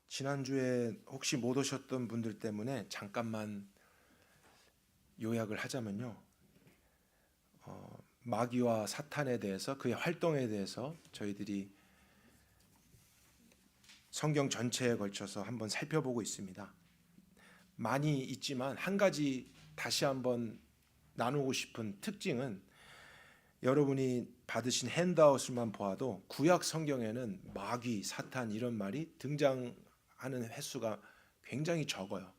지난주에 혹시 못 오셨던 분들 때문에 잠깐만 요약을 하자면요. 마귀와 사탄에 대해서 그의 활동에 대해서 저희들이 성경 전체에 걸쳐서 한번 살펴보고 있습니다. 많이 있지만 한 가지 다시 한번 나누고 싶은 특징은 여러분이 받으신 핸드아웃만 보아도 구약 성경에는 마귀, 사탄 이런 말이 등장하는 횟수가 굉장히 적어요.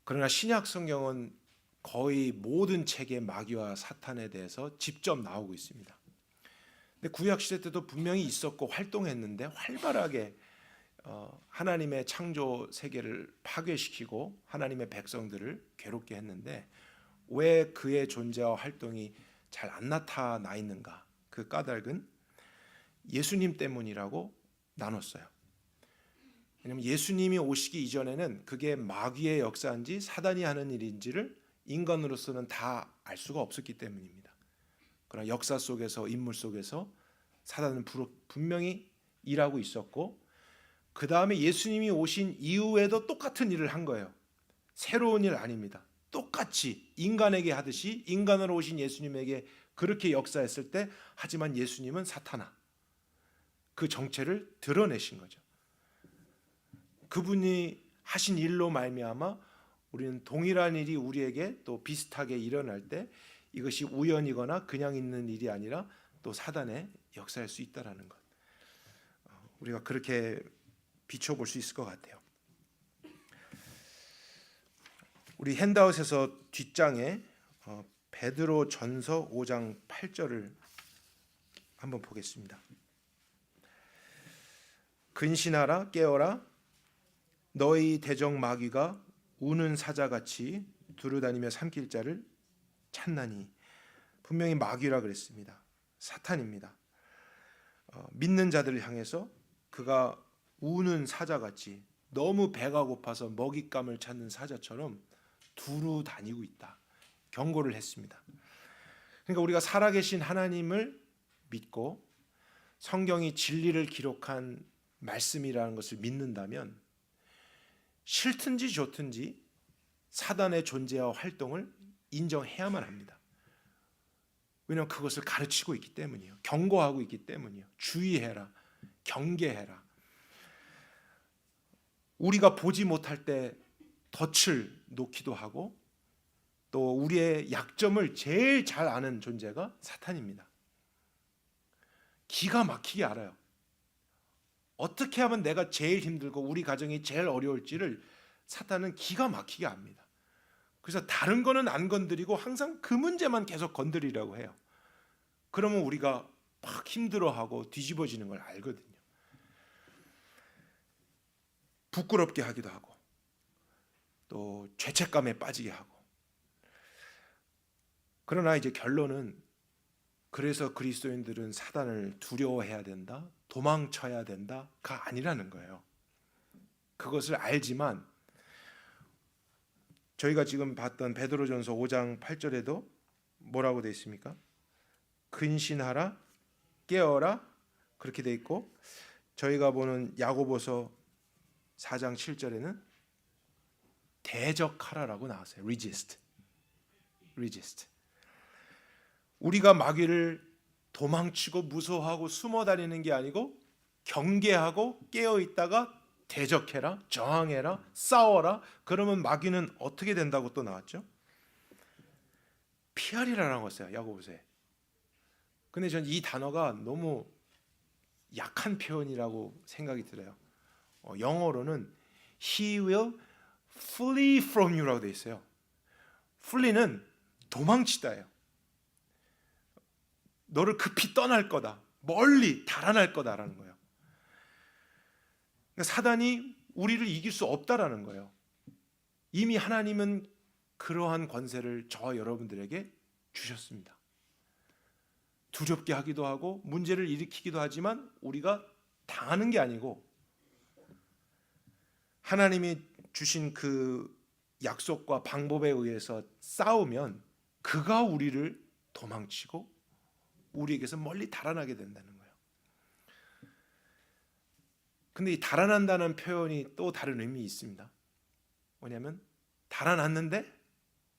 그러나 신약 성경은 거의 모든 책에 마귀와 사탄에 대해서 직접 나오고 있습니다. 근데 구약 시대 때도 분명히 있었고 활동했는데 활발하게 하나님의 창조 세계를 파괴시키고 하나님의 백성들을 괴롭게 했는데 왜 그의 존재와 활동이 잘 안 나타나 있는가? 그 까닭은 예수님 때문이라고 나눴어요. 왜냐하면 예수님이 오시기 이전에는 그게 마귀의 역사인지 사단이 하는 일인지를 인간으로서는 다 알 수가 없었기 때문입니다. 그러나 역사 속에서 인물 속에서 사단은 분명히 일하고 있었고 그 다음에 예수님이 오신 이후에도 똑같은 일을 한 거예요. 새로운 일 아닙니다. 똑같이 인간에게 하듯이 인간으로 오신 예수님에게 그렇게 역사했을 때 하지만 예수님은 사탄아 그 정체를 드러내신 거죠. 그분이 하신 일로 말미암아 우리는 동일한 일이 우리에게 또 비슷하게 일어날 때 이것이 우연이거나 그냥 있는 일이 아니라 또 사단의 역사일 수 있다라는 것. 우리가 그렇게 비춰볼 수 있을 것 같아요. 우리 핸드아웃에서 뒷장에 베드로 전서 5장 8절을 한번 보겠습니다. 근신하라 깨어라 너희 대적 마귀가 우는 사자같이 두루다니며 삼킬 자를 찾나니. 분명히 마귀라 그랬습니다. 사탄입니다. 믿는 자들을 향해서 그가 우는 사자같이 너무 배가 고파서 먹잇감을 찾는 사자처럼 두루 다니고 있다. 경고를 했습니다. 그러니까 우리가 살아계신 하나님을 믿고 성경이 진리를 기록한 말씀이라는 것을 믿는다면 싫든지 좋든지 사단의 존재와 활동을 인정해야만 합니다. 왜냐하면 그것을 가르치고 있기 때문이에요. 경고하고 있기 때문이에요. 주의해라. 경계해라. 우리가 보지 못할 때 덫을 놓기도 하고 또 우리의 약점을 제일 잘 아는 존재가 사탄입니다. 기가 막히게 알아요. 어떻게 하면 내가 제일 힘들고 우리 가정이 제일 어려울지를 사탄은 기가 막히게 압니다. 그래서 다른 거는 안 건드리고 항상 그 문제만 계속 건드리려고 해요. 그러면 우리가 막 힘들어하고 뒤집어지는 걸 알거든요. 부끄럽게 하기도 하고 또 죄책감에 빠지게 하고. 그러나 이제 결론은 그래서 그리스도인들은 사단을 두려워해야 된다, 도망쳐야 된다가 아니라는 거예요. 그것을 알지만 저희가 지금 봤던 베드로전서 5장 8절에도 뭐라고 되어 있습니까? 근신하라, 깨어라 그렇게 되어 있고 저희가 보는 야고보서 4장 7절에는 대적하라라고 나왔어요. resist. 우리가 마귀를 도망치고 무서워하고 숨어 다니는 게 아니고 경계하고 깨어 있다가 대적해라, 저항해라, 싸워라. 그러면 마귀는 어떻게 된다고 또 나왔죠? 피하리라라는 것이에요. 야고보서에. 근데 전 이 단어가 너무 약한 표현이라고 생각이 들어요. 영어로는 He will flee from you라고 돼 있어요. flee는 도망치다예요. 너를 급히 떠날 거다. 멀리 달아날 거다라는 거예요. 그러니까 사단이 우리를 이길 수 없다라는 거예요. 이미 하나님은 그러한 권세를 저와 여러분들에게 주셨습니다. 두렵게 하기도 하고 문제를 일으키기도 하지만 우리가 당하는 게 아니고 하나님이 주신 그 약속과 방법에 의해서 싸우면 그가 우리를 도망치고 우리에게서 멀리 달아나게 된다는 거예요. 근데 이 달아난다는 표현이 또 다른 의미 있습니다. 뭐냐면 달아났는데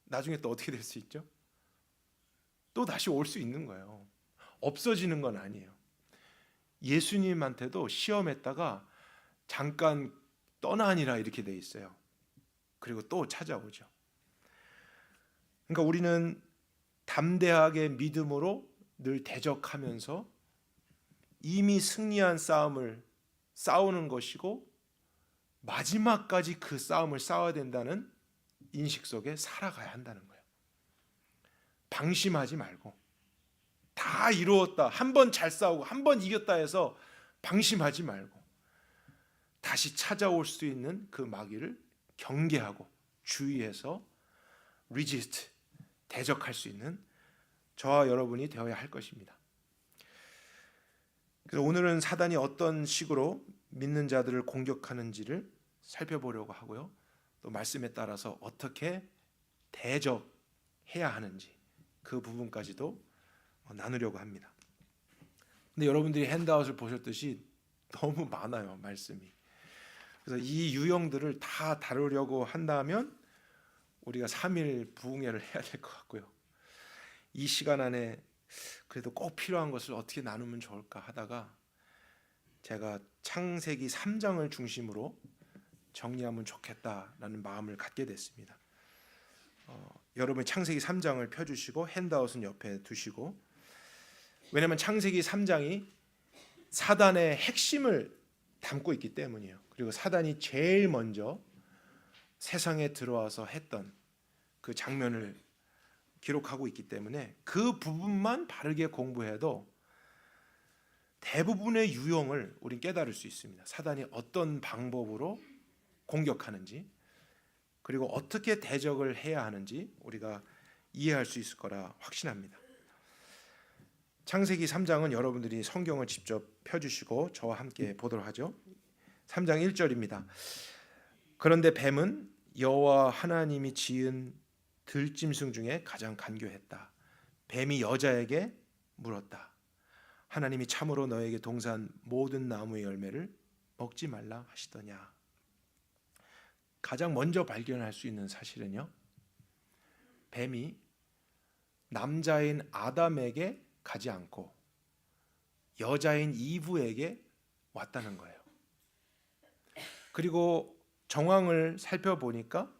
나중에 또 어떻게 될 수 있죠? 또 다시 올 수 있는 거예요. 없어지는 건 아니에요. 예수님한테도 시험했다가 잠깐 떠나니라 이렇게 돼 있어요. 그리고 또 찾아오죠. 그러니까 우리는 담대하게 믿음으로 늘 대적하면서 이미 승리한 싸움을 싸우는 것이고 마지막까지 그 싸움을 싸워야 된다는 인식 속에 살아가야 한다는 거예요. 방심하지 말고 다 이루었다, 한 번 잘 싸우고 한 번 이겼다 해서 방심하지 말고 다시 찾아올 수 있는 그 마귀를 경계하고 주의해서 resist, 대적할 수 있는 저와 여러분이 되어야 할 것입니다. 그래서 오늘은 사단이 어떤 식으로 믿는 자들을 공격하는지를 살펴보려고 하고요. 또 말씀에 따라서 어떻게 대적해야 하는지 그 부분까지도 나누려고 합니다. 근데 여러분들이 핸드아웃을 보셨듯이 너무 많아요, 말씀이. 그래서 이 유형들을 다 다루려고 한다면 우리가 3일 부흥회를 해야 될 것 같고요. 이 시간 안에 그래도 꼭 필요한 것을 어떻게 나누면 좋을까 하다가 제가 창세기 3장을 중심으로 정리하면 좋겠다라는 마음을 갖게 됐습니다. 여러분 창세기 3장을 펴주시고 핸드아웃은 옆에 두시고, 왜냐하면 창세기 3장이 사단의 핵심을 담고 있기 때문이에요. 그리고 사단이 제일 먼저 세상에 들어와서 했던 그 장면을 기록하고 있기 때문에 그 부분만 바르게 공부해도 대부분의 유형을 우린 깨달을 수 있습니다. 사단이 어떤 방법으로 공격하는지, 그리고 어떻게 대적을 해야 하는지 우리가 이해할 수 있을 거라 확신합니다. 창세기 3장은 여러분들이 성경을 직접 펴주시고 저와 함께 보도록 하죠. 3장 1절입니다. 그런데 뱀은 여호와 하나님이 지은 들짐승 중에 가장 간교했다. 뱀이 여자에게 물었다. 하나님이 참으로 너에게 동산 모든 나무의 열매를 먹지 말라 하시더냐. 가장 먼저 발견할 수 있는 사실은요, 뱀이 남자인 아담에게 가지 않고 여자인 이브에게 왔다는 거예요. 그리고 정황을 살펴보니까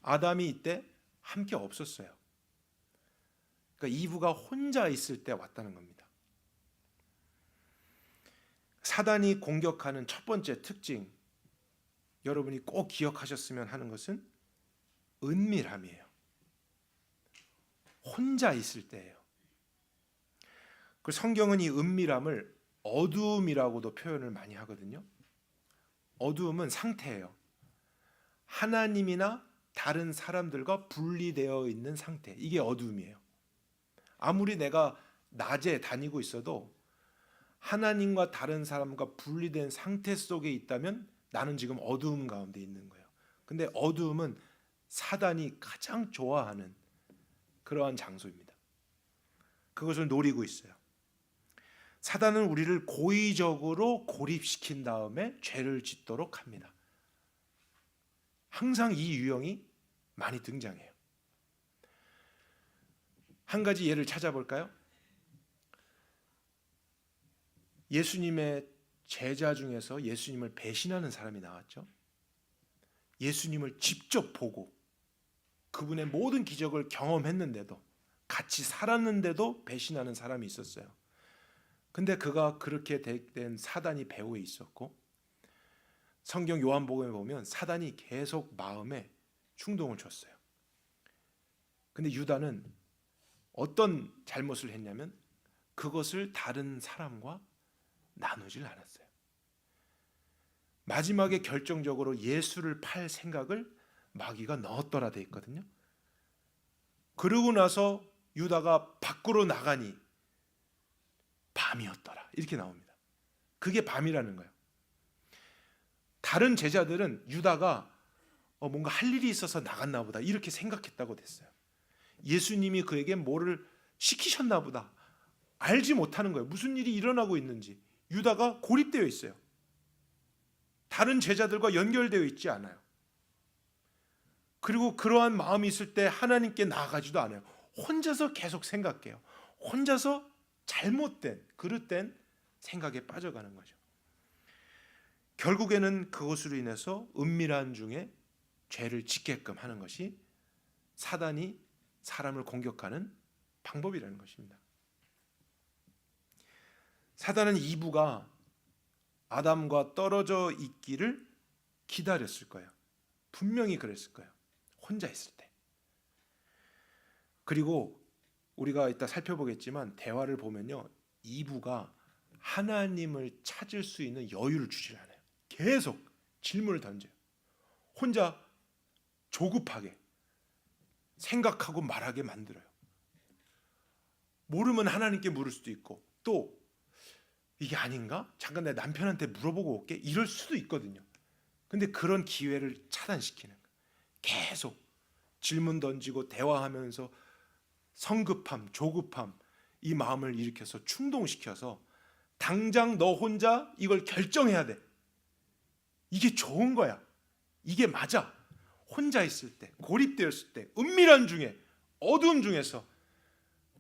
아담이 이때 함께 없었어요. 그러니까 이브가 혼자 있을 때 왔다는 겁니다. 사단이 공격하는 첫 번째 특징, 여러분이 꼭 기억하셨으면 하는 것은 은밀함이에요. 혼자 있을 때예요. 그 성경은 이 은밀함을 어두움이라고도 표현을 많이 하거든요. 어두움은 상태예요. 하나님이나 다른 사람들과 분리되어 있는 상태, 이게 어두움이에요. 아무리 내가 낮에 다니고 있어도 하나님과 다른 사람과 분리된 상태 속에 있다면 나는 지금 어두움 가운데 있는 거예요. 근데 어두움은 사단이 가장 좋아하는 그러한 장소입니다. 그것을 노리고 있어요. 사단은 우리를 고의적으로 고립시킨 다음에 죄를 짓도록 합니다. 항상 이 유형이 많이 등장해요. 한 가지 예를 찾아볼까요? 예수님의 제자 중에서 예수님을 배신하는 사람이 나왔죠. 예수님을 직접 보고 그분의 모든 기적을 경험했는데도, 같이 살았는데도 배신하는 사람이 있었어요. 근데 그가 그렇게 된 사단이 배후에 있었고, 성경 요한복음에 보면 사단이 계속 마음에 충동을 줬어요. 근데 유다는 어떤 잘못을 했냐면 그것을 다른 사람과 나누질 않았어요. 마지막에 결정적으로 예수를 팔 생각을 마귀가 넣었더라 돼 있거든요. 그러고 나서 유다가 밖으로 나가니 밤이었더라 이렇게 나옵니다. 그게 밤이라는 거예요. 다른 제자들은 유다가 뭔가 할 일이 있어서 나갔나 보다 이렇게 생각했다고 됐어요. 예수님이 그에게 뭐를 시키셨나 보다 알지 못하는 거예요. 무슨 일이 일어나고 있는지. 유다가 고립되어 있어요. 다른 제자들과 연결되어 있지 않아요. 그리고 그러한 마음이 있을 때 하나님께 나아가지도 않아요. 혼자서 계속 생각해요. 혼자서 잘못된, 그릇된 생각에 빠져가는 거죠. 결국에는 그것으로 인해서 은밀한 중에 죄를 짓게끔 하는 것이 사단이 사람을 공격하는 방법이라는 것입니다. 사단은 이브가 아담과 떨어져 있기를 기다렸을 거예요. 분명히 그랬을 거예요. 혼자 있을 때. 그리고 우리가 이따 살펴보겠지만 대화를 보면요, 이브가 하나님을 찾을 수 있는 여유를 주질 않아요. 계속 질문을 던져요. 혼자 조급하게 생각하고 말하게 만들어요. 모르면 하나님께 물을 수도 있고, 또 이게 아닌가? 잠깐 내 남편한테 물어보고 올게, 이럴 수도 있거든요. 근데 그런 기회를 차단시키는 거예요. 계속 질문 던지고 대화하면서 성급함, 조급함, 이 마음을 일으켜서 충동시켜서 당장 너 혼자 이걸 결정해야 돼. 이게 좋은 거야. 이게 맞아. 혼자 있을 때, 고립되었을 때, 은밀한 중에, 어두움 중에서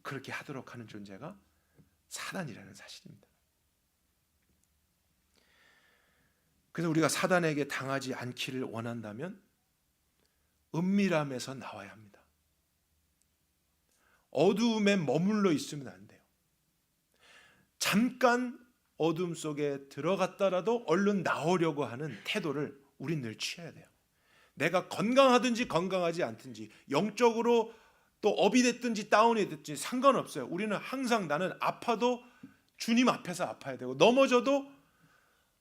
그렇게 하도록 하는 존재가 사단이라는 사실입니다. 그래서 우리가 사단에게 당하지 않기를 원한다면 은밀함에서 나와야 합니다. 어두움에 머물러 있으면 안 돼요. 잠깐 어둠 속에 들어갔다라도 얼른 나오려고 하는 태도를 우린 늘 취해야 돼요. 내가 건강하든지 건강하지 않든지, 영적으로 또 업이 됐든지 다운이 됐든지 상관없어요. 우리는 항상 나는 아파도 주님 앞에서 아파야 되고, 넘어져도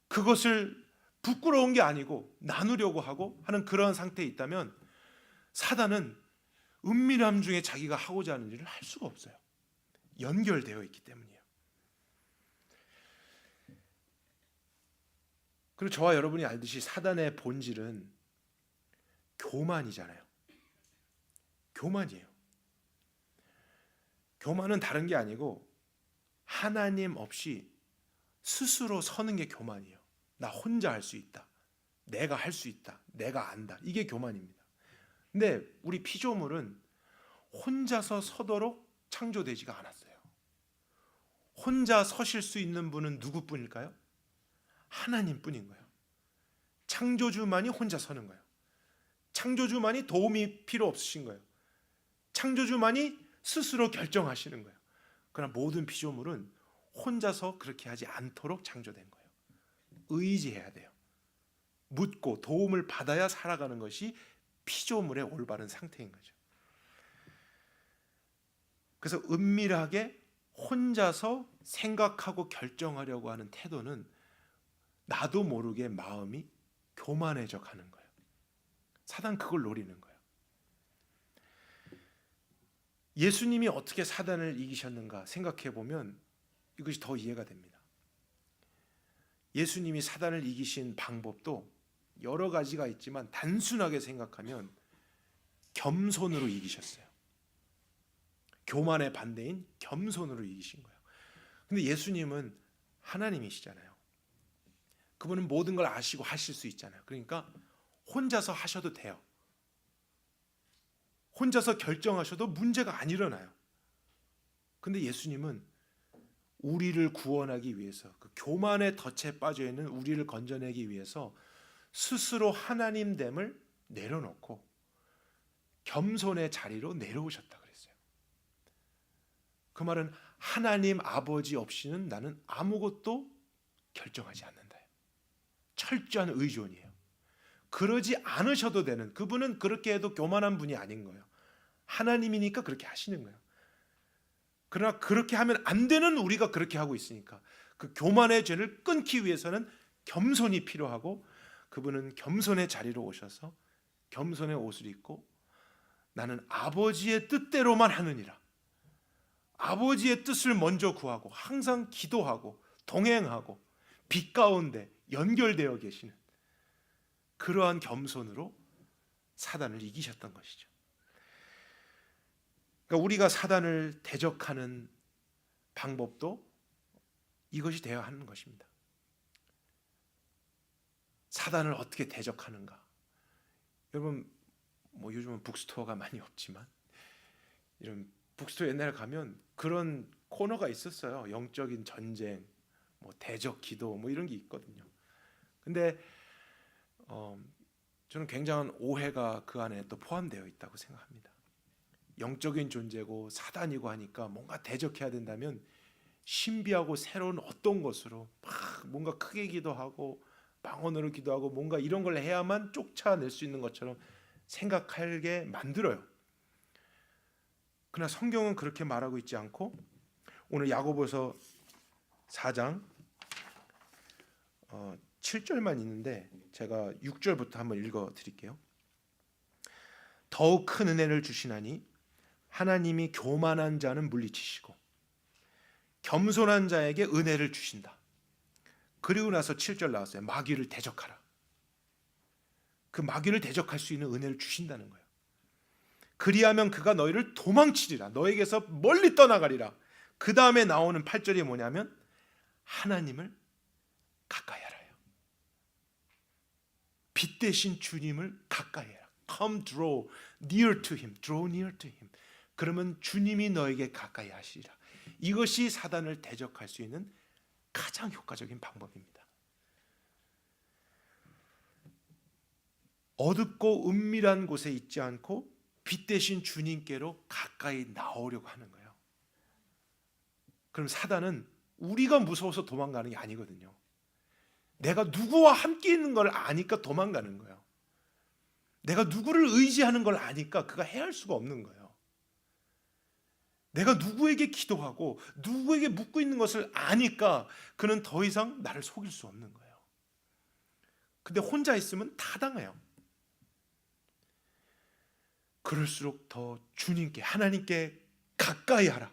그것을 부끄러운 게 아니고 나누려고 하고 하는 그런 상태에 있다면 사단은 은밀함 중에 자기가 하고자 하는 일을 할 수가 없어요. 연결되어 있기 때문이에요. 그리고 저와 여러분이 알듯이 사단의 본질은 교만이잖아요. 교만이에요. 교만은 다른 게 아니고 하나님 없이 스스로 서는 게 교만이에요. 나 혼자 할 수 있다. 내가 할 수 있다. 내가 안다. 이게 교만입니다. 근데 우리 피조물은 혼자서 서도록 창조되지가 않았어요. 혼자 서실 수 있는 분은 누구뿐일까요? 하나님뿐인 거예요. 창조주만이 혼자 서는 거예요. 창조주만이 도움이 필요 없으신 거예요. 창조주만이 스스로 결정하시는 거예요. 그러나 모든 피조물은 혼자서 그렇게 하지 않도록 창조된 거예요. 의지해야 돼요. 묻고 도움을 받아야 살아가는 것이 피조물의 올바른 상태인 거죠. 그래서 은밀하게 혼자서 생각하고 결정하려고 하는 태도는 나도 모르게 마음이 교만해져 가는 거예요. 사단 그걸 노리는 거예요. 예수님이 어떻게 사단을 이기셨는가 생각해 보면 이것이 더 이해가 됩니다. 예수님이 사단을 이기신 방법도 여러 가지가 있지만 단순하게 생각하면 겸손으로 이기셨어요. 교만의 반대인 겸손으로 이기신 거예요. 근데 예수님은 하나님이시잖아요. 그분은 모든 걸 아시고 하실 수 있잖아요. 그러니까 혼자서 하셔도 돼요. 혼자서 결정하셔도 문제가 안 일어나요. 근데 예수님은 우리를 구원하기 위해서, 그 교만의 덫에 빠져 있는 우리를 건져내기 위해서 스스로 하나님됨을 내려놓고 겸손의 자리로 내려오셨다 그랬어요. 그 말은 하나님 아버지 없이는 나는 아무것도 결정하지 않는다. 철저한 의존이에요. 그러지 않으셔도 되는, 그분은 그렇게 해도 교만한 분이 아닌 거예요. 하나님이니까 그렇게 하시는 거예요. 그러나 그렇게 하면 안 되는 우리가 그렇게 하고 있으니까 그 교만의 죄를 끊기 위해서는 겸손이 필요하고, 그분은 겸손의 자리로 오셔서 겸손의 옷을 입고 나는 아버지의 뜻대로만 하느니라, 아버지의 뜻을 먼저 구하고 항상 기도하고 동행하고 빛 가운데 연결되어 계시는 그러한 겸손으로 사단을 이기셨던 것이죠. 그러니까 우리가 사단을 대적하는 방법도 이것이 되어야 하는 것입니다. 사단을 어떻게 대적하는가. 여러분 뭐 요즘은 북스토어가 많이 없지만 이런 북스토어 옛날에 가면 그런 코너가 있었어요. 영적인 전쟁, 뭐 대적 기도 뭐 이런 게 있거든요. 근데 저는 굉장한 오해가 그 안에 또 포함되어 있다고 생각합니다. 영적인 존재고 사단이고 하니까 뭔가 대적해야 된다면 신비하고 새로운 어떤 것으로 막 뭔가 크게 기도하고 방언으로 기도하고 뭔가 이런 걸 해야만 쫓아낼 수 있는 것처럼 생각하게 만들어요. 그러나 성경은 그렇게 말하고 있지 않고 오늘 야고보서 4장 7절만 있는데 제가 6절부터 한번 읽어 드릴게요. 더욱 큰 은혜를 주시나니 하나님이 교만한 자는 물리치시고 겸손한 자에게 은혜를 주신다. 그리고 나서 7절 나왔어요. 마귀를 대적하라. 그 마귀를 대적할 수 있는 은혜를 주신다는 거예요. 그리하면 그가 너희를 도망치리라. 너에게서 멀리 떠나가리라. 그 다음에 나오는 8절이 뭐냐면 하나님을 가까이 하라요. 빛 대신 주님을 가까이 해라. Come draw near to him. Draw near to him. 그러면 주님이 너에게 가까이 하시리라. 이것이 사단을 대적할 수 있는 가장 효과적인 방법입니다. 어둡고 은밀한 곳에 있지 않고 빛 대신 주님께로 가까이 나오려고 하는 거예요. 그럼 사단은 우리가 무서워서 도망가는 게 아니거든요. 내가 누구와 함께 있는 걸 아니까 도망가는 거예요. 내가 누구를 의지하는 걸 아니까 그가 해할 수가 없는 거예요. 내가 누구에게 기도하고 누구에게 묻고 있는 것을 아니까 그는 더 이상 나를 속일 수 없는 거예요. 근데 혼자 있으면 타당해요. 그럴수록 더 주님께, 하나님께 가까이 하라.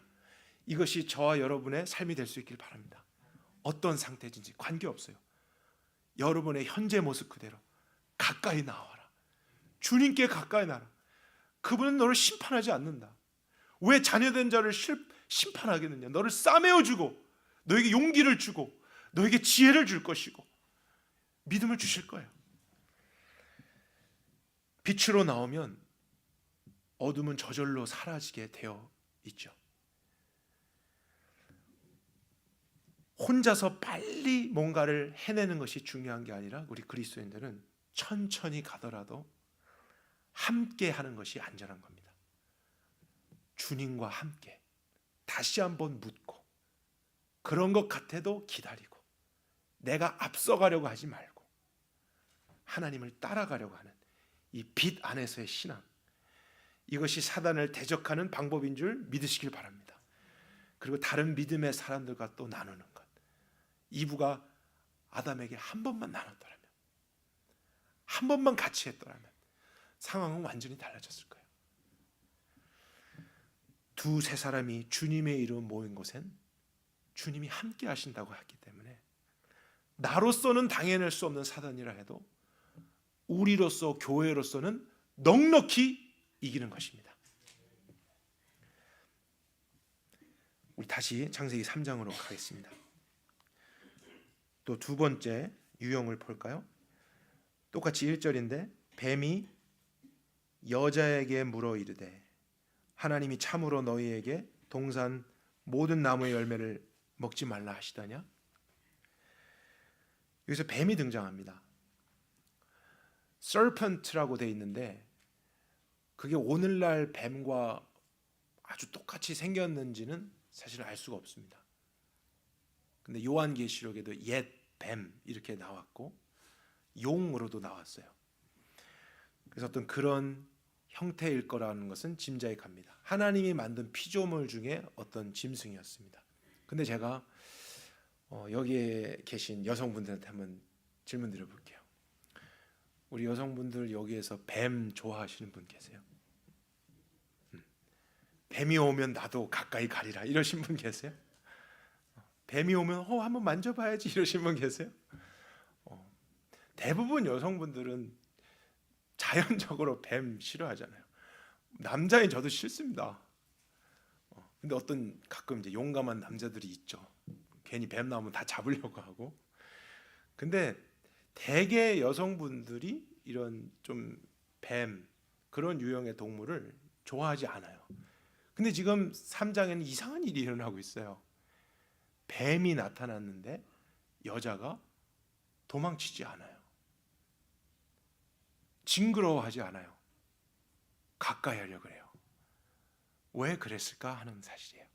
이것이 저와 여러분의 삶이 될 수 있길 바랍니다. 어떤 상태든지 관계없어요. 여러분의 현재 모습 그대로 가까이 나와라. 주님께 가까이 나라. 그분은 너를 심판하지 않는다. 왜 자녀된 자를 심판하겠느냐. 너를 싸매어 주고 너에게 용기를 주고 너에게 지혜를 줄 것이고 믿음을 주실 거예요. 빛으로 나오면 어둠은 저절로 사라지게 되어 있죠. 혼자서 빨리 뭔가를 해내는 것이 중요한 게 아니라 우리 그리스도인들은 천천히 가더라도 함께 하는 것이 안전한 겁니다. 주님과 함께 다시 한번 묻고 그런 것 같아도 기다리고 내가 앞서가려고 하지 말고 하나님을 따라가려고 하는 이 빛 안에서의 신앙, 이것이 사단을 대적하는 방법인 줄 믿으시길 바랍니다. 그리고 다른 믿음의 사람들과 또 나누는 것. 이브가 아담에게 한 번만 나눴더라면, 한 번만 같이 했더라면 상황은 완전히 달라졌을 거예요. 두세 사람이 주님의 이름 모인 곳엔 주님이 함께 하신다고 했기 때문에 나로서는 당해낼 수 없는 사단이라 해도 우리로서 교회로서는 넉넉히 이기는 것입니다. 우리 다시 창세기 3장으로 가겠습니다. 또 두 번째 유형을 볼까요? 똑같이 1절인데 뱀이 여자에게 물어 이르되 하나님이 참으로 너희에게 동산 모든 나무의 열매를 먹지 말라 하시다냐? 여기서 뱀이 등장합니다. serpent라고 되어 있는데 그게 오늘날 뱀과 아주 똑같이 생겼는지는 사실 알 수가 없습니다. 근데 요한계시록에도 옛 뱀 이렇게 나왔고 용으로도 나왔어요. 그래서 어떤 그런 형태일 거라는 것은 짐작이 갑니다. 하나님이 만든 피조물 중에 어떤 짐승이었습니다. 근데 제가 여기에 계신 여성분들한테 한번 질문 드려볼게요. 우리 여성분들 여기에서 뱀 좋아하시는 분 계세요? 뱀이 오면 나도 가까이 가리라 이러신 분 계세요? 뱀이 오면 한번 만져봐야지 이러신 분 계세요? 대부분 여성분들은 자연적으로 뱀 싫어하잖아요. 남자인 저도 싫습니다. 근데 어떤 가끔 이제 용감한 남자들이 있죠. 괜히 뱀 나오면 다 잡으려고 하고. 근데 대개 여성분들이 이런 좀 뱀 그런 유형의 동물을 좋아하지 않아요. 근데 지금 3장에는 이상한 일이 일어나고 있어요. 뱀이 나타났는데 여자가 도망치지 않아요. 징그러워하지 않아요. 가까이 하려고 해요. 왜 그랬을까 하는 사실이에요.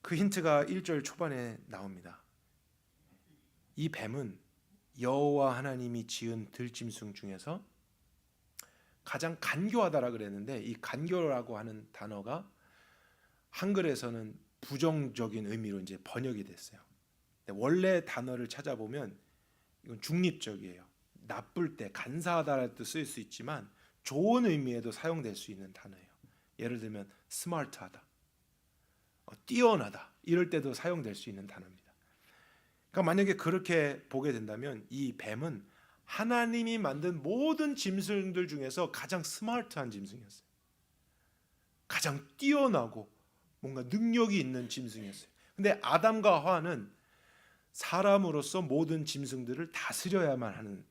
그 힌트가 1절 초반에 나옵니다. 이 뱀은 여호와 하나님이 지은 들짐승 중에서 가장 간교하다라 그랬는데, 이 간교라고 하는 단어가 한글에서는 부정적인 의미로 이제 번역이 됐어요. 원래 단어를 찾아보면 이건 중립적이에요. 나쁠 때 간사하다라도 쓸 수 있지만 좋은 의미에도 사용될 수 있는 단어예요. 예를 들면 스마트하다, 뛰어나다 이럴 때도 사용될 수 있는 단어입니다. 그러니까 만약에 그렇게 보게 된다면 이 뱀은 하나님이 만든 모든 짐승들 중에서 가장 스마트한 짐승이었어요. 가장 뛰어나고 뭔가 능력이 있는 짐승이었어요. 근데 아담과 하와는 사람으로서 모든 짐승들을 다스려야만 하는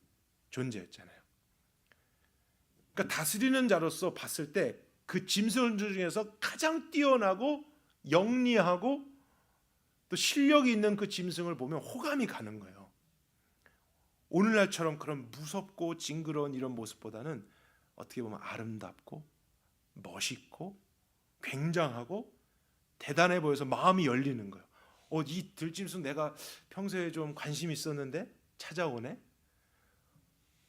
존재였잖아요. 그러니까 다스리는 자로서 봤을 때 그 짐승들 중에서 가장 뛰어나고 영리하고 또 실력이 있는 그 짐승을 보면 호감이 가는 거예요. 오늘날처럼 그런 무섭고 징그러운 이런 모습보다는 어떻게 보면 아름답고 멋있고 굉장하고 대단해 보여서 마음이 열리는 거예요. 이 들짐승 내가 평소에 좀 관심 있었는데 찾아오네.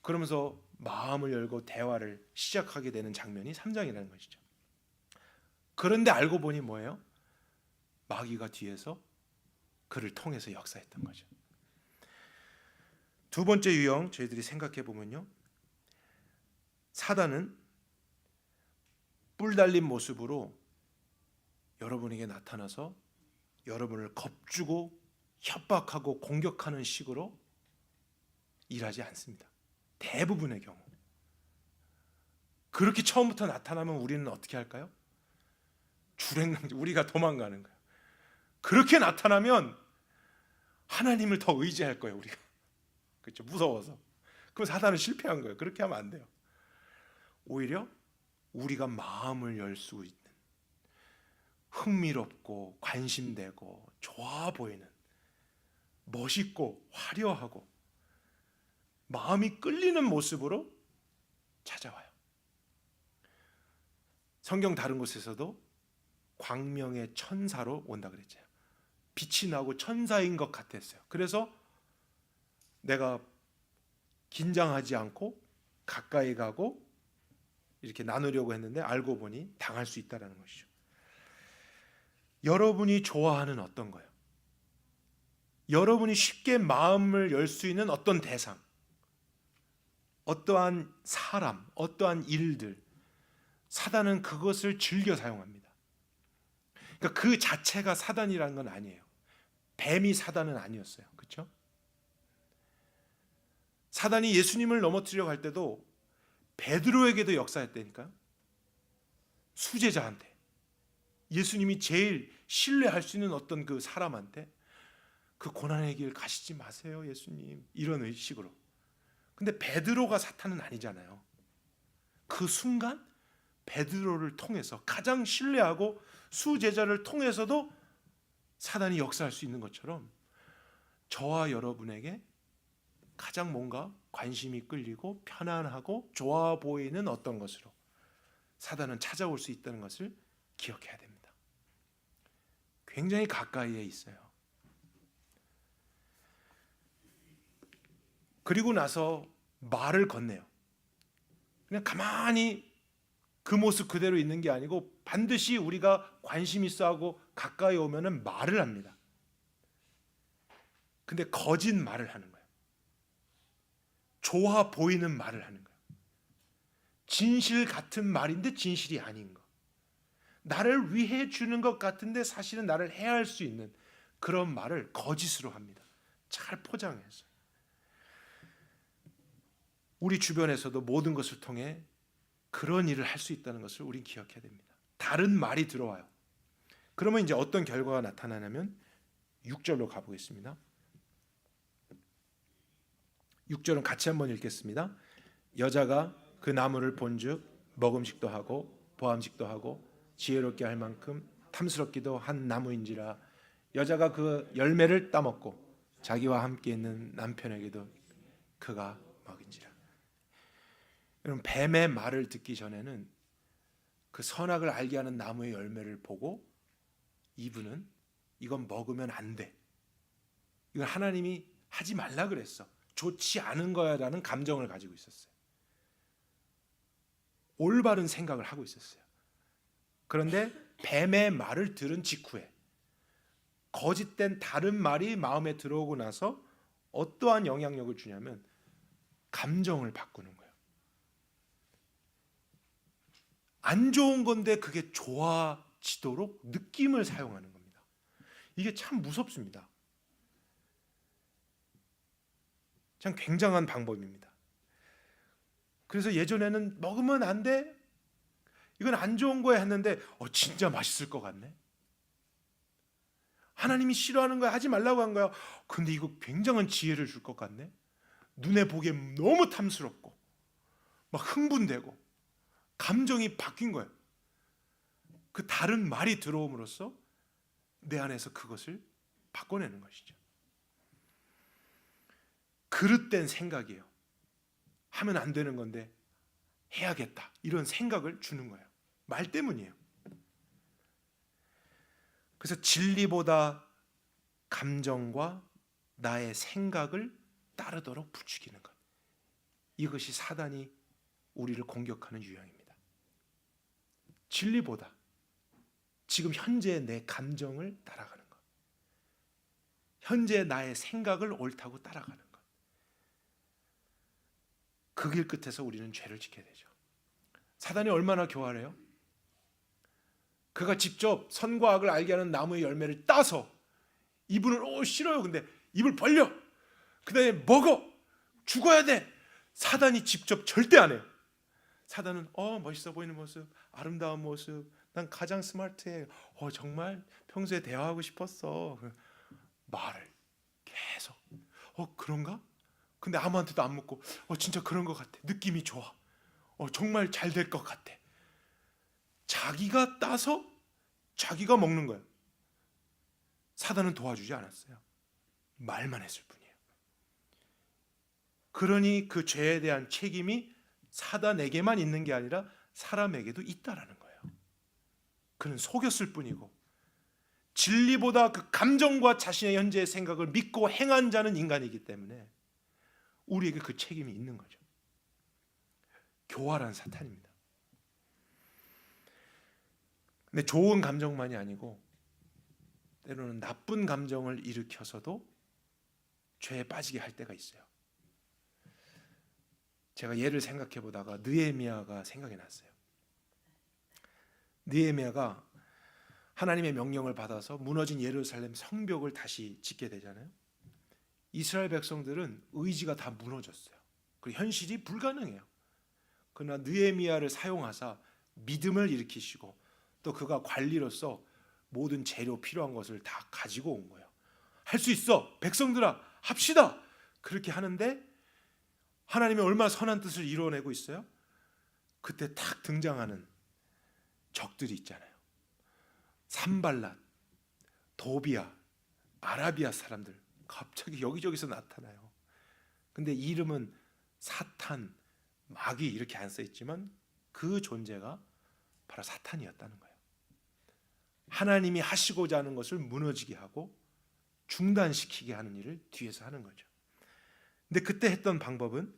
그러면서 마음을 열고 대화를 시작하게 되는 장면이 3장이라는 것이죠. 그런데 알고 보니 뭐예요? 마귀가 뒤에서 그를 통해서 역사했던 거죠. 두 번째 유형 저희들이 생각해 보면요, 사단은 뿔 달린 모습으로 여러분에게 나타나서 여러분을 겁주고 협박하고 공격하는 식으로 일하지 않습니다. 대부분의 경우 그렇게 처음부터 나타나면 우리는 어떻게 할까요? 주랭랑지 우리가 도망가는 거예요. 그렇게 나타나면 하나님을 더 의지할 거예요. 우리가 그렇죠? 무서워서. 그럼 사단은 실패한 거예요. 그렇게 하면 안 돼요. 오히려 우리가 마음을 열 수 있는 흥미롭고 관심되고 좋아 보이는 멋있고 화려하고 마음이 끌리는 모습으로 찾아와요. 성경 다른 곳에서도 광명의 천사로 온다 그랬죠. 빛이 나고 천사인 것 같았어요. 그래서 내가 긴장하지 않고 가까이 가고 이렇게 나누려고 했는데 알고 보니 당할 수 있다는 것이죠. 여러분이 좋아하는 어떤 거예요? 여러분이 쉽게 마음을 열 수 있는 어떤 대상, 어떠한 사람, 어떠한 일들, 사단은 그것을 즐겨 사용합니다. 그러니까 그 자체가 사단이라는 건 아니에요. 뱀이 사단은 아니었어요. 그렇죠? 사단이 예수님을 넘어뜨리려고 할 때도 베드로에게도 역사했다니까요. 수제자한테, 예수님이 제일 신뢰할 수 있는 어떤 그 사람한테 그 고난의 길 가시지 마세요 예수님, 이런 식으로. 근데 베드로가 사탄은 아니잖아요. 그 순간 베드로를 통해서 가장 신뢰하고 수제자를 통해서도 사단이 역사할 수 있는 것처럼 저와 여러분에게 가장 뭔가 관심이 끌리고 편안하고 좋아 보이는 어떤 것으로 사단은 찾아올 수 있다는 것을 기억해야 됩니다. 굉장히 가까이에 있어요. 그리고 나서 말을 건네요. 그냥 가만히 그 모습 그대로 있는 게 아니고 반드시 우리가 관심 있어 하고 가까이 오면은 말을 합니다. 근데 거짓 말을 하는 거예요. 좋아 보이는 말을 하는 거예요. 진실 같은 말인데 진실이 아닌 거. 나를 위해 주는 것 같은데 사실은 나를 해할 수 있는 그런 말을 거짓으로 합니다. 잘 포장해서. 우리 주변에서도 모든 것을 통해 그런 일을 할 수 있다는 것을 우린 기억해야 됩니다. 다른 말이 들어와요. 그러면 이제 어떤 결과가 나타나냐면 6절로 가보겠습니다. 6절은 같이 한번 읽겠습니다. 여자가 그 나무를 본즉 먹음직도 하고 보암직도 하고 지혜롭게 할 만큼 탐스럽기도 한 나무인지라. 여자가 그 열매를 따먹고 자기와 함께 있는 남편에게도 그가 먹인지라. 여러분, 뱀의 말을 듣기 전에는 그 선악을 알게 하는 나무의 열매를 보고 이분은 이건 먹으면 안 돼, 이건 하나님이 하지 말라 그랬어, 좋지 않은 거야라는 감정을 가지고 있었어요. 올바른 생각을 하고 있었어요. 그런데 뱀의 말을 들은 직후에 거짓된 다른 말이 마음에 들어오고 나서 어떠한 영향력을 주냐면 감정을 바꾸는 거예요. 안 좋은 건데 그게 좋아지도록 느낌을 사용하는 겁니다. 이게 참 무섭습니다. 참 굉장한 방법입니다. 그래서 예전에는 먹으면 안 돼, 이건 안 좋은 거야 했는데 진짜 맛있을 것 같네, 하나님이 싫어하는 거야, 하지 말라고 한 거야, 근데 이거 굉장한 지혜를 줄 것 같네, 눈에 보기에 너무 탐스럽고 막 흥분되고 감정이 바뀐 거예요. 그 다른 말이 들어옴으로써 내 안에서 그것을 바꿔내는 것이죠. 그릇된 생각이에요. 하면 안 되는 건데 해야겠다, 이런 생각을 주는 거예요. 말 때문이에요. 그래서 진리보다 감정과 나의 생각을 따르도록 부추기는 것, 이것이 사단이 우리를 공격하는 유형입니다. 진리보다 지금 현재 내 감정을 따라가는 것, 현재 나의 생각을 옳다고 따라가는 것, 그 길 끝에서 우리는 죄를 짓게 되죠. 사단이 얼마나 교활해요? 그가 직접 선과 악을 알게 하는 나무의 열매를 따서 이분은 싫어요, 근데 입을 벌려, 그 다음에 먹어, 죽어야 돼. 사단이 직접 절대 안 해요. 사단은 멋있어 보이는 모습, 아름다운 모습, 난 가장 스마트해, 정말 평소에 대화하고 싶었어, 말을 계속 그런가? 근데 아무한테도 안 묻고 진짜 그런 것 같아, 느낌이 좋아, 정말 잘 될 것 같아. 자기가 따서 자기가 먹는 거예요. 사단은 도와주지 않았어요. 말만 했을 뿐이에요. 그러니 그 죄에 대한 책임이 사단에게만 있는 게 아니라 사람에게도 있다라는 거예요. 그는 속였을 뿐이고, 진리보다 그 감정과 자신의 현재의 생각을 믿고 행한 자는 인간이기 때문에 우리에게 그 책임이 있는 거죠. 교활한 사탄입니다. 근데 좋은 감정만이 아니고 때로는 나쁜 감정을 일으켜서도 죄에 빠지게 할 때가 있어요. 제가 예를 생각해 보다가 느헤미야가 생각이 났어요. 느헤미야가 하나님의 명령을 받아서 무너진 예루살렘 성벽을 다시 짓게 되잖아요. 이스라엘 백성들은 의지가 다 무너졌어요. 그리고 현실이 불가능해요. 그러나 느헤미야를 사용하사 믿음을 일으키시고 또 그가 관리로서 모든 재료 필요한 것을 다 가지고 온 거예요. 할 수 있어, 백성들아 합시다. 그렇게 하는데 하나님이 얼마나 선한 뜻을 이루어내고 있어요. 그때 탁 등장하는 적들이 있잖아요. 산발랏, 도비아, 아라비아 사람들 갑자기 여기저기서 나타나요. 근데 이름은 사탄, 마귀 이렇게 안 써 있지만 그 존재가 바로 사탄이었다는 거예요. 하나님이 하시고자 하는 것을 무너지게 하고 중단시키게 하는 일을 뒤에서 하는 거죠. 근데 그때 했던 방법은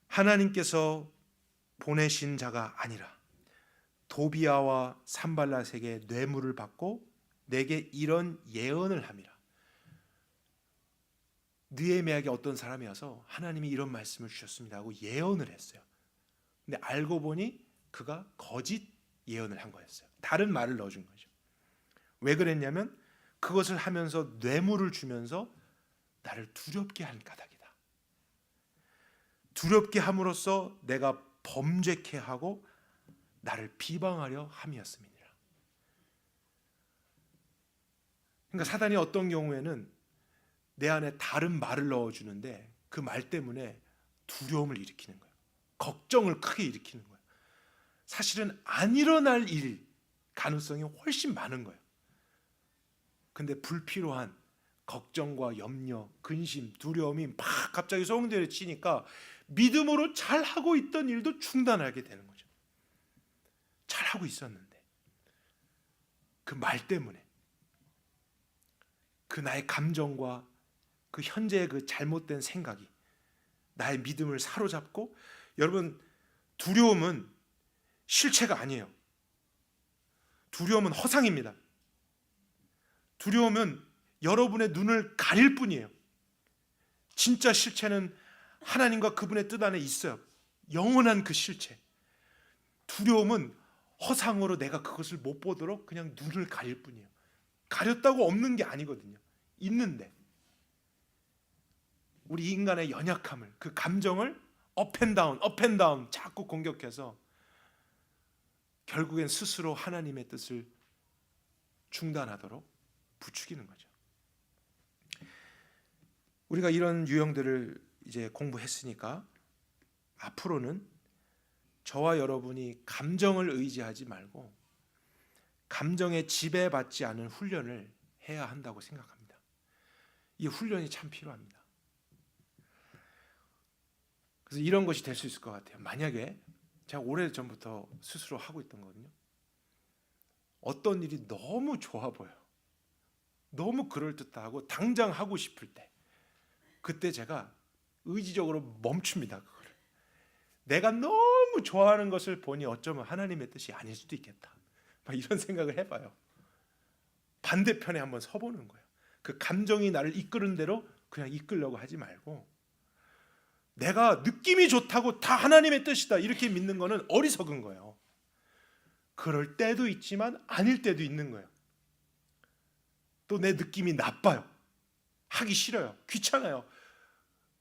하나님께서 보내신 자가 아니라 도비아와 산발랏에게 뇌물을 받고 내게 이런 예언을 함이라. 느헤미야에게 어떤 사람이 와서 하나님이 이런 말씀을 주셨습니다 하고 예언을 했어요. 근데 알고 보니 그가 거짓 예언을 한 거였어요. 다른 말을 넣어준 거죠. 왜 그랬냐면 그것을 하면서 뇌물을 주면서 나를 두렵게 한 까닭이다. 두렵게 함으로써 내가 범죄케 하고 나를 비방하려 함이었음이니라. 그러니까 사단이 어떤 경우에는 내 안에 다른 말을 넣어주는데 그 말 때문에 두려움을 일으키는 거예요. 걱정을 크게 일으키는 거예요. 사실은 안 일어날 일 가능성이 훨씬 많은 거예요. 근데 불필요한 걱정과 염려, 근심, 두려움이 막 갑자기 소용돌이를 치니까 믿음으로 잘하고 있던 일도 중단하게 되는 거죠. 잘하고 있었는데 그 말 때문에, 그 나의 감정과 그 현재의 그 잘못된 생각이 나의 믿음을 사로잡고, 여러분, 두려움은 실체가 아니에요. 두려움은 허상입니다. 두려움은 여러분의 눈을 가릴 뿐이에요. 진짜 실체는 하나님과 그분의 뜻 안에 있어요. 영원한 그 실체. 두려움은 허상으로 내가 그것을 못 보도록 그냥 눈을 가릴 뿐이에요. 가렸다고 없는 게 아니거든요. 있는데 우리 인간의 연약함을, 그 감정을 업앤다운 자꾸 공격해서 결국엔 스스로 하나님의 뜻을 중단하도록 부추기는 거죠. 우리가 이런 유형들을 이제 공부했으니까 앞으로는 저와 여러분이 감정을 의지하지 말고 감정에 지배받지 않은 훈련을 해야 한다고 생각합니다. 이 훈련이 참 필요합니다. 그래서 이런 것이 될 수 있을 것 같아요. 만약에 제가 오래전부터 스스로 하고 있던 거거든요. 어떤 일이 너무 좋아 보여요. 너무 그럴듯하고 당장 하고 싶을 때, 그때 제가 의지적으로 멈춥니다. 그거를. 내가 너무 좋아하는 것을 보니 어쩌면 하나님의 뜻이 아닐 수도 있겠다, 막 이런 생각을 해봐요. 반대편에 한번 서보는 거예요. 그 감정이 나를 이끄는 대로 그냥 이끌려고 하지 말고, 내가 느낌이 좋다고 다 하나님의 뜻이다 이렇게 믿는 거는 어리석은 거예요. 그럴 때도 있지만 아닐 때도 있는 거예요. 또 내 느낌이 나빠요. 하기 싫어요. 귀찮아요.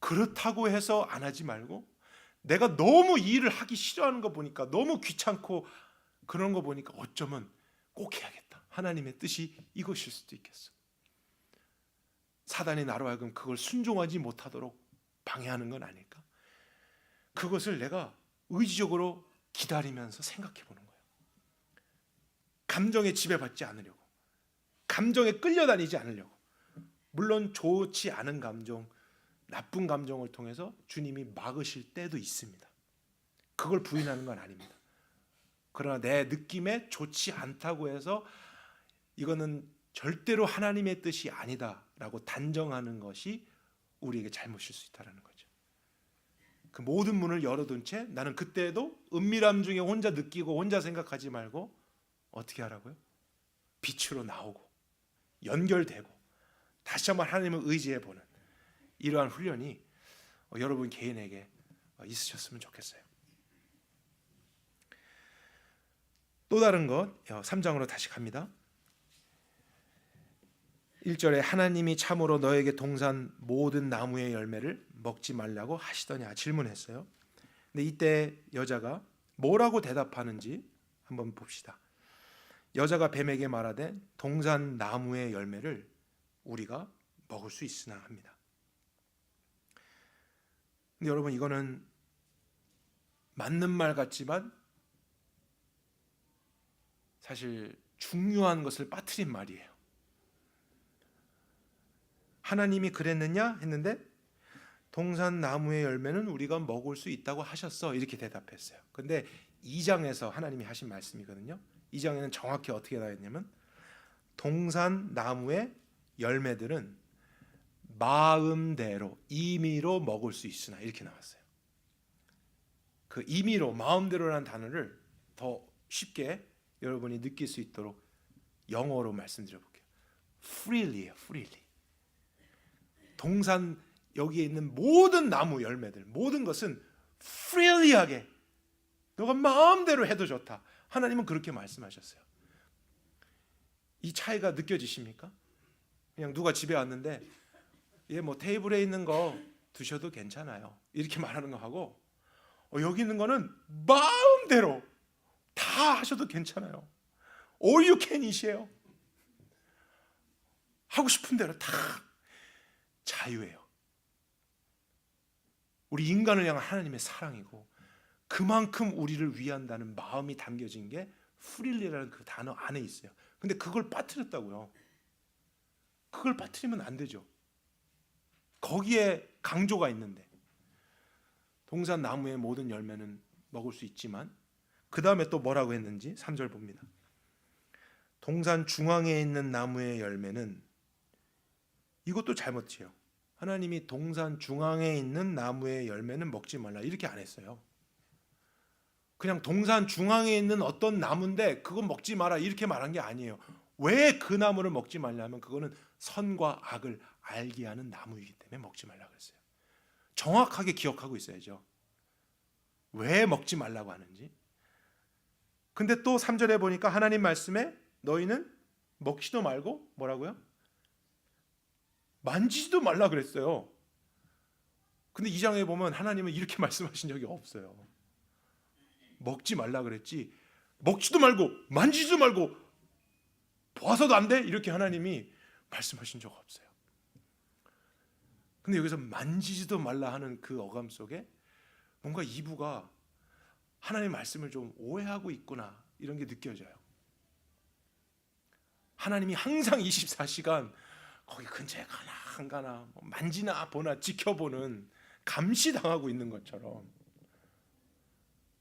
그렇다고 해서 안 하지 말고, 내가 너무 이 일을 하기 싫어하는 거 보니까, 너무 귀찮고 그런 거 보니까 어쩌면 꼭 해야겠다, 하나님의 뜻이 이것일 수도 있겠어. 사단이 나로 하여금 그걸 순종하지 못하도록 방해하는 건 아닐까? 그것을 내가 의지적으로 기다리면서 생각해 보는 거예요. 감정에 지배받지 않으려고, 감정에 끌려다니지 않으려고. 물론 좋지 않은 감정, 나쁜 감정을 통해서 주님이 막으실 때도 있습니다. 그걸 부인하는 건 아닙니다. 그러나 내 느낌에 좋지 않다고 해서 이거는 절대로 하나님의 뜻이 아니다라고 단정하는 것이 우리에게 잘못일 수 있다는 거죠. 그 모든 문을 열어둔 채 나는 그때도 은밀함 중에 혼자 느끼고 혼자 생각하지 말고 어떻게 하라고요? 빛으로 나오고 연결되고 다시 한번 하나님을 의지해보는 이러한 훈련이 여러분 개인에게 있으셨으면 좋겠어요. 또 다른 것, 3장으로 다시 갑니다. 1절에 하나님이 참으로 너에게 동산 모든 나무의 열매를 먹지 말라고 하시더냐 질문했어요. 근데 이때 여자가 뭐라고 대답하는지 한번 봅시다. 여자가 뱀에게 말하되 동산 나무의 열매를 우리가 먹을 수 있으나 합니다. 근데 여러분, 이거는 맞는 말 같지만 사실 중요한 것을 빠뜨린 말이에요. 하나님이 그랬느냐 했는데 동산 나무의 열매는 우리가 먹을 수 있다고 하셨어, 이렇게 대답했어요. 근데 2장에서 하나님이 하신 말씀이거든요. 2장에는 정확히 어떻게 나와 있냐면 동산 나무의 열매들은 마음대로, 임의로 먹을 수 있으나, 이렇게 나왔어요. 그 임의로, 마음대로라는 단어를 더 쉽게 여러분이 느낄 수 있도록 영어로 말씀드려 볼게요. freely예요. freely. 동산 여기에 있는 모든 나무 열매들, 모든 것은 freely하게 너가 마음대로 해도 좋다. 하나님은 그렇게 말씀하셨어요. 이 차이가 느껴지십니까? 그냥 누가 집에 왔는데 뭐 테이블에 있는 거 드셔도 괜찮아요, 이렇게 말하는 거 하고, 여기 있는 거는 마음대로 다 하셔도 괜찮아요, all you can eat이에요. 하고 싶은 대로 다 자유예요. 우리 인간을 향한 하나님의 사랑이고 그만큼 우리를 위한다는 마음이 담겨진 게 프릴리라는 그 단어 안에 있어요. 근데 그걸 빠뜨렸다고요. 그걸 빠뜨리면 안 되죠. 거기에 강조가 있는데 동산 나무의 모든 열매는 먹을 수 있지만 그 다음에 또 뭐라고 했는지 3절 봅니다. 동산 중앙에 있는 나무의 열매는, 이것도 잘못이에요. 하나님이 동산 중앙에 있는 나무의 열매는 먹지 말라 이렇게 안 했어요. 그냥 동산 중앙에 있는 어떤 나무인데 그건 먹지 마라 이렇게 말한 게 아니에요. 왜 그 나무를 먹지 말냐면 그거는 선과 악을 알게 하는 나무이기 때문에 먹지 말라 그랬어요. 정확하게 기억하고 있어야죠. 왜 먹지 말라고 하는지. 근데 또 3절에 보니까 하나님 말씀에 너희는 먹지도 말고 뭐라고요? 만지지도 말라 그랬어요. 근데 2장에 보면 하나님은 이렇게 말씀하신 적이 없어요. 먹지 말라 그랬지 먹지도 말고 만지지도 말고 보아서도 안 돼? 이렇게 하나님이 말씀하신 적 없어요. 근데 여기서 만지지도 말라 하는 그 어감 속에 뭔가 이브가 하나님의 말씀을 좀 오해하고 있구나 이런 게 느껴져요. 하나님이 항상 24시간 거기 근처에 가나 안 가나 만지나 보나 지켜보는, 감시당하고 있는 것처럼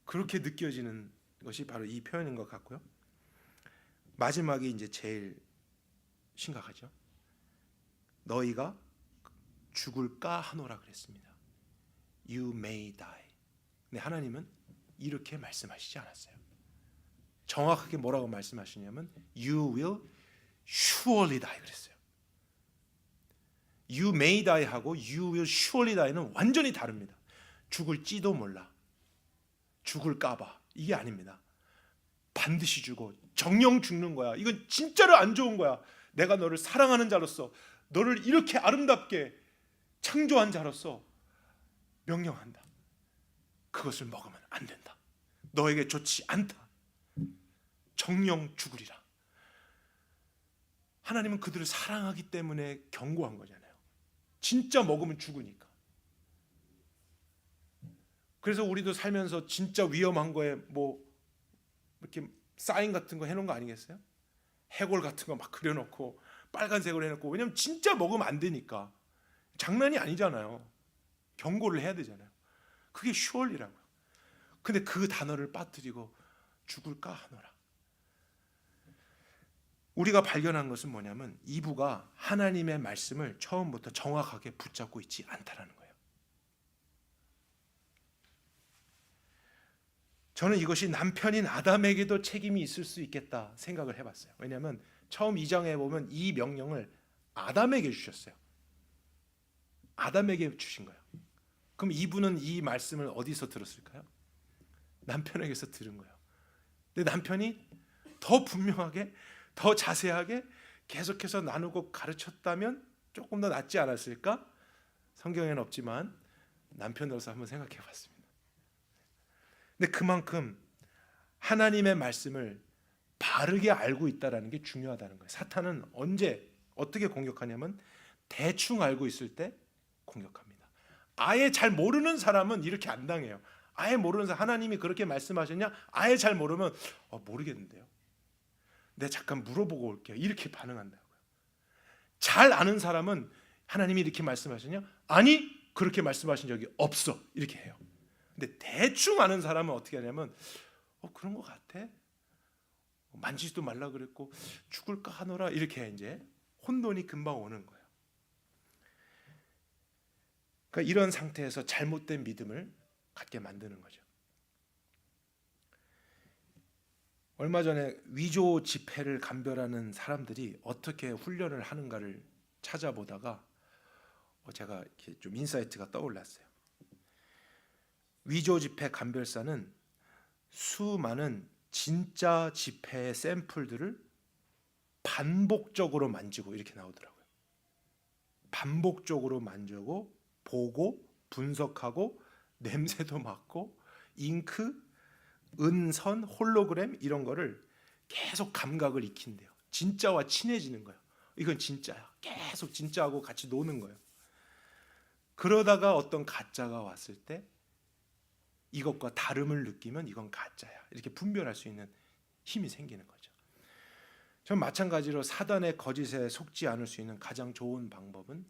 그렇게 느껴지는 것이 바로 이 표현인 것 같고요. 마지막이 이제 제일 심각하죠. 너희가 죽을까 하노라 그랬습니다. You may die. 근데 하나님은 이렇게 말씀하시지 않았어요. 정확하게 뭐라고 말씀하시냐면 You will surely die 그랬어요. You may die 하고 You will surely die는 완전히 다릅니다. 죽을지도 몰라, 죽을까 봐, 이게 아닙니다. 반드시 죽어, 정령 죽는 거야. 이건 진짜로 안 좋은 거야. 내가 너를 사랑하는 자로서, 너를 이렇게 아름답게 창조한 자로서 명령한다. 그것을 먹으면 안 된다. 너에게 좋지 않다. 정령 죽으리라. 하나님은 그들을 사랑하기 때문에 경고한 거잖아요. 진짜 먹으면 죽으니까. 그래서 우리도 살면서 진짜 위험한 거에 뭐 이렇게 사인 같은 거 해놓은 거 아니겠어요? 해골 같은 거 막 그려놓고 빨간색으로 해놓고, 왜냐면 진짜 먹으면 안 되니까. 장난이 아니잖아요. 경고를 해야 되잖아요. 그게 surely라고요. 근데 그 단어를 빠뜨리고 죽을까 하노라. 우리가 발견한 것은 뭐냐면 이브가 하나님의 말씀을 처음부터 정확하게 붙잡고 있지 않다라는 거예요. 저는 이것이 남편인 아담에게도 책임이 있을 수 있겠다 생각을 해봤어요. 왜냐하면 처음 2장에 보면 이 명령을 아담에게 주셨어요. 아담에게 주신 거예요. 그럼 이분은 이 말씀을 어디서 들었을까요? 남편에게서 들은 거예요. 근데 남편이 더 분명하게, 더 자세하게 계속해서 나누고 가르쳤다면 조금 더 낫지 않았을까? 성경에는 없지만 남편으로서 한번 생각해 봤습니다. 근데 그만큼 하나님의 말씀을 바르게 알고 있다는 게 중요하다는 거예요. 사탄은 언제 어떻게 공격하냐면 대충 알고 있을 때 공격합니다. 아예 잘 모르는 사람은 이렇게 안 당해요. 아예 모르는 사람, 하나님이 그렇게 말씀하셨냐? 아예 잘 모르면 모르겠는데요. 내가 잠깐 물어보고 올게요. 이렇게 반응한다고요. 잘 아는 사람은 하나님이 이렇게 말씀하셨냐? 아니, 그렇게 말씀하신 적이 없어. 이렇게 해요. 근데 대충 아는 사람은 어떻게 하냐면 그런 것 같아. 만지지도 말라 그랬고 죽을까 하노라, 이렇게 이제 혼돈이 금방 오는 거예요. 그러니까 이런 상태에서 잘못된 믿음을 갖게 만드는 거죠. 얼마 전에 위조 지폐를 감별하는 사람들이 어떻게 훈련을 하는가를 찾아보다가 제가 이렇게 좀 인사이트가 떠올랐어요. 위조 지폐 감별사는 수많은 진짜 지폐의 샘플들을 반복적으로 만지고, 이렇게 나오더라고요. 반복적으로 만지고 보고 분석하고 냄새도 맡고 잉크, 은선, 홀로그램 이런 거를 계속 감각을 익힌대요. 진짜와 친해지는 거예요. 이건 진짜야. 계속 진짜하고 같이 노는 거예요. 그러다가 어떤 가짜가 왔을 때 이것과 다름을 느끼면 이건 가짜야. 이렇게 분별할 수 있는 힘이 생기는 거죠. 전 마찬가지로 사단의 거짓에 속지 않을 수 있는 가장 좋은 방법은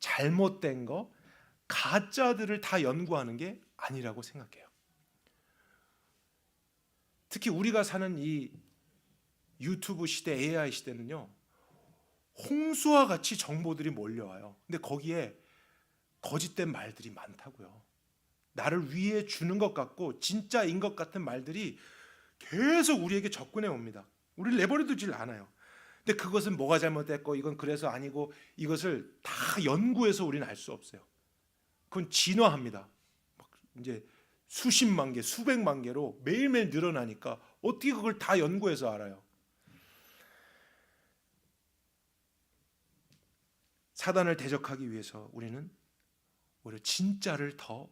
잘못된 거, 가짜들을 다 연구하는 게 아니라고 생각해요. 특히 우리가 사는 이 유튜브 시대, AI 시대는요, 홍수와 같이 정보들이 몰려와요. 근데 거기에 거짓된 말들이 많다고요. 나를 위해 주는 것 같고 진짜인 것 같은 말들이 계속 우리에게 접근해 옵니다. 우리를 내버려 두질 않아요. 근데 그것은 뭐가 잘못됐고 이건 그래서 아니고 이것을 다 연구해서 우리는 알 수 없어요. 그건 진화합니다. 이제 수십만 개, 수백만 개로 매일매일 늘어나니까 어떻게 그걸 다 연구해서 알아요? 사단을 대적하기 위해서 우리는 오히려 진짜를 더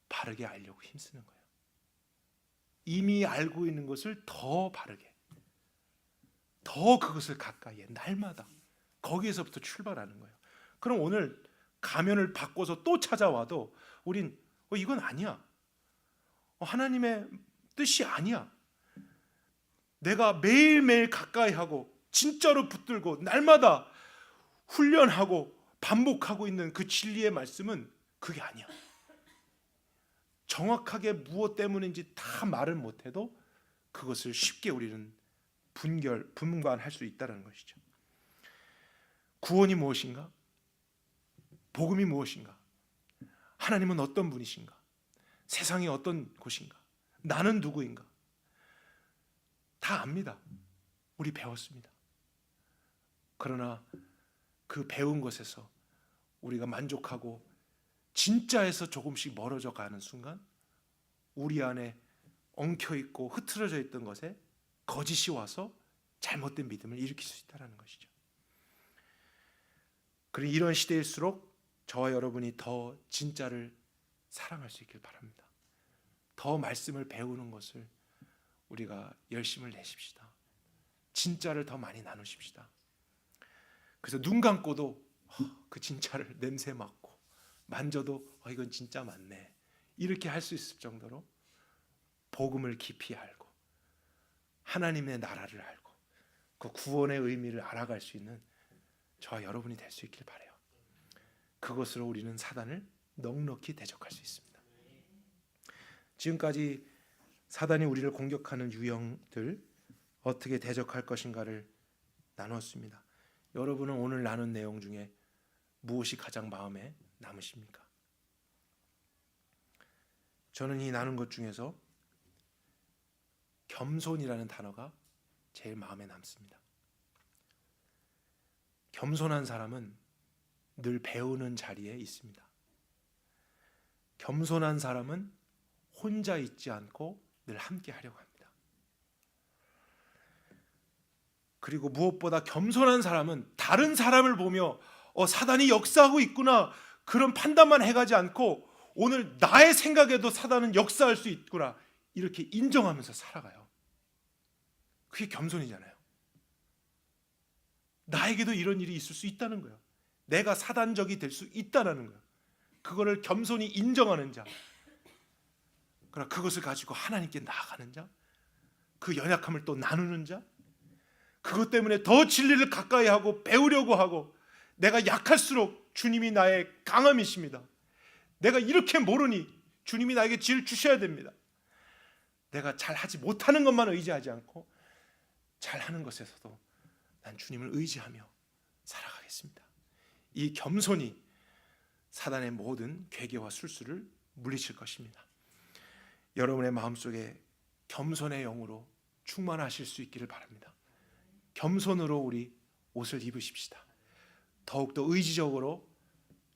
바르게 알려고 힘쓰는 거예요. 이미 알고 있는 것을 더 바르게, 더 그것을 가까이에 날마다 거기에서부터 출발하는 거예요. 그럼 오늘 가면을 바꿔서 또 찾아와도 우린 이건 아니야. 하나님의 뜻이 아니야. 내가 매일매일 가까이 하고 진짜로 붙들고 날마다 훈련하고 반복하고 있는 그 진리의 말씀은 그게 아니야. 정확하게 무엇 때문인지 다 말을 못해도 그것을 쉽게 우리는 분간할 수 있다는 것이죠. 구원이 무엇인가? 복음이 무엇인가? 하나님은 어떤 분이신가? 세상이 어떤 곳인가? 나는 누구인가? 다 압니다. 우리 배웠습니다. 그러나 그 배운 것에서 우리가 만족하고 진짜에서 조금씩 멀어져 가는 순간 우리 안에 엉켜있고 흐트러져 있던 것에 거짓이 와서 잘못된 믿음을 일으킬 수 있다는 것이죠. 그리고 이런 시대일수록 저와 여러분이 더 진짜를 사랑할 수 있길 바랍니다. 더 말씀을 배우는 것을 우리가 열심을 내십시다. 진짜를 더 많이 나누십시다. 그래서 눈 감고도 그 진짜를 냄새 맡고 만져도 이건 진짜 맞네 이렇게 할 수 있을 정도로 복음을 깊이 알고 하나님의 나라를 알고 그 구원의 의미를 알아갈 수 있는 저와 여러분이 될 수 있길 바라요. 그것으로 우리는 사단을 넉넉히 대적할 수 있습니다. 지금까지 사단이 우리를 공격하는 유형들 어떻게 대적할 것인가를 나눴습니다. 여러분은 오늘 나눈 내용 중에 무엇이 가장 마음에 남으십니까? 저는 이 나눈 것 중에서 겸손이라는 단어가 제일 마음에 남습니다. 겸손한 사람은 늘 배우는 자리에 있습니다. 겸손한 사람은 혼자 있지 않고 늘 함께 하려고 합니다. 그리고 무엇보다 겸손한 사람은 다른 사람을 보며 사단이 역사하고 있구나 그런 판단만 해가지 않고 오늘 나의 생각에도 사단은 역사할 수 있구나 이렇게 인정하면서 살아가요. 그게 겸손이잖아요. 나에게도 이런 일이 있을 수 있다는 거예요. 내가 사단적이 될 수 있다는 거예요. 그거를 겸손히 인정하는 자, 그러나 그것을 가지고 하나님께 나아가는 자, 그 연약함을 또 나누는 자, 그것 때문에 더 진리를 가까이 하고 배우려고 하고 내가 약할수록 주님이 나의 강함이십니다. 내가 이렇게 모르니 주님이 나에게 지혜를 주셔야 됩니다. 내가 잘하지 못하는 것만 의지하지 않고 잘하는 것에서도 난 주님을 의지하며 살아가겠습니다. 이 겸손이 사단의 모든 괴계와 술수를 물리칠 것입니다. 여러분의 마음속에 겸손의 영으로 충만하실 수 있기를 바랍니다. 겸손으로 우리 옷을 입으십시다. 더욱더 의지적으로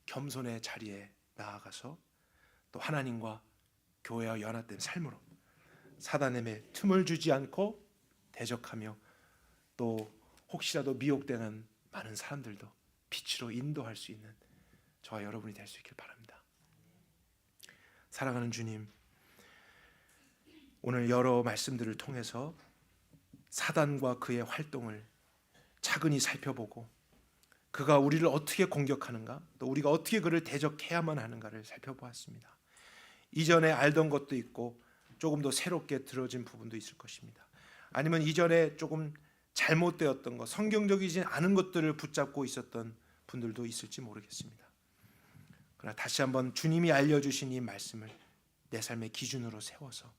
겸손의 자리에 나아가서 또 하나님과 교회와 연합된 삶으로 사단의 틈을 주지 않고 대적하며 또 혹시라도 미혹되는 많은 사람들도 빛으로 인도할 수 있는 저와 여러분이 될 수 있길 바랍니다. 사랑하는 주님, 오늘 여러 말씀들을 통해서 사단과 그의 활동을 차근히 살펴보고 그가 우리를 어떻게 공격하는가, 또 우리가 어떻게 그를 대적해야만 하는가를 살펴보았습니다. 이전에 알던 것도 있고 조금 더 새롭게 들어진 부분도 있을 것입니다. 아니면 이전에 조금 잘못되었던 것, 성경적이지 않은 것들을 붙잡고 있었던 분들도 있을지 모르겠습니다. 그러나 다시 한번 주님이 알려주신 이 말씀을 내 삶의 기준으로 세워서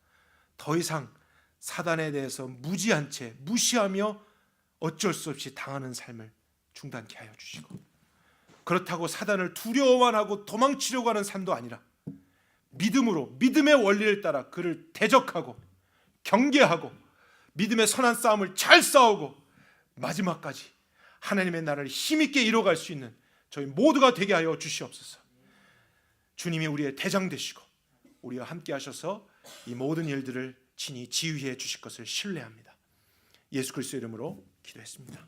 더 이상 사단에 대해서 무지한 채 무시하며 어쩔 수 없이 당하는 삶을 중단케 하여 주시고, 그렇다고 사단을 두려워만 하고 도망치려고 하는 삶도 아니라 믿음으로, 믿음의 원리를 따라 그를 대적하고 경계하고 믿음의 선한 싸움을 잘 싸우고 마지막까지 하나님의 나라를 힘있게 이뤄갈 수 있는 저희 모두가 되게 하여 주시옵소서. 주님이 우리의 대장 되시고 우리와 함께 하셔서 이 모든 일들을 친히 지휘해 주실 것을 신뢰합니다. 예수 그리스도의 이름으로 기도했습니다.